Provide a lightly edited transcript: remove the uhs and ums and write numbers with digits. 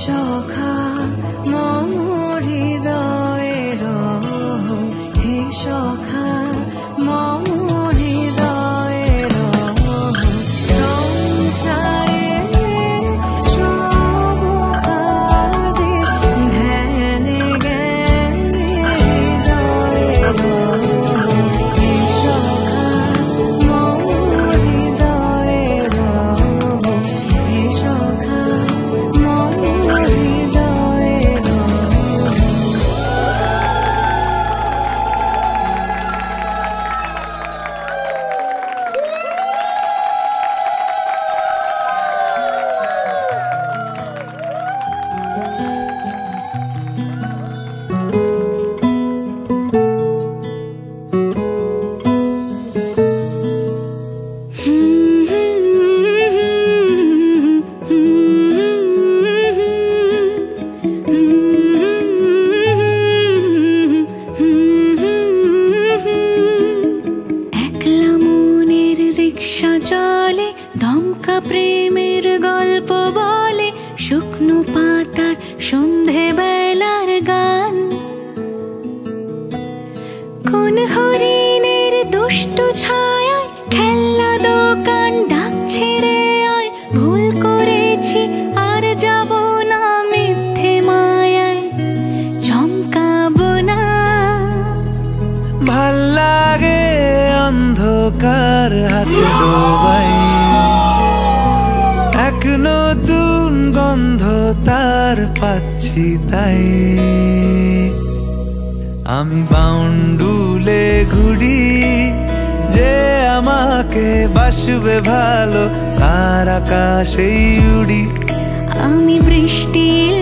সখা মম হৃদয়ের হে সখা মম হৃদয়ের সংসারে সব কাজে ধ্যানে জ্ঞানে হৃদয়ের হে সখা মম হৃদয়ের হে সখা মম হৃদয়ের। একলা মনের রিক্সা চলে দমকা প্রেমের গল্প বলে শুকনো পাতার সন্ধে বেলার গান। কোন হরিণের দুষ্ট ছায়ায় খেলনা দোকান ডাকছে রে আয়, ভুল করেছি আর যাব না মিথ্যে মায়ায় চমকাবো না। ভাল লাগে অন্ধকার হাতে ডোবাই, এক নতুন গন্ধ তার পাচ্ছি তাই। আমি বাউন্ডুলে ঘুরি, যে আমাকে বাসবে ভালো তার আকাশেই উড়ি। আমি বৃষ্টির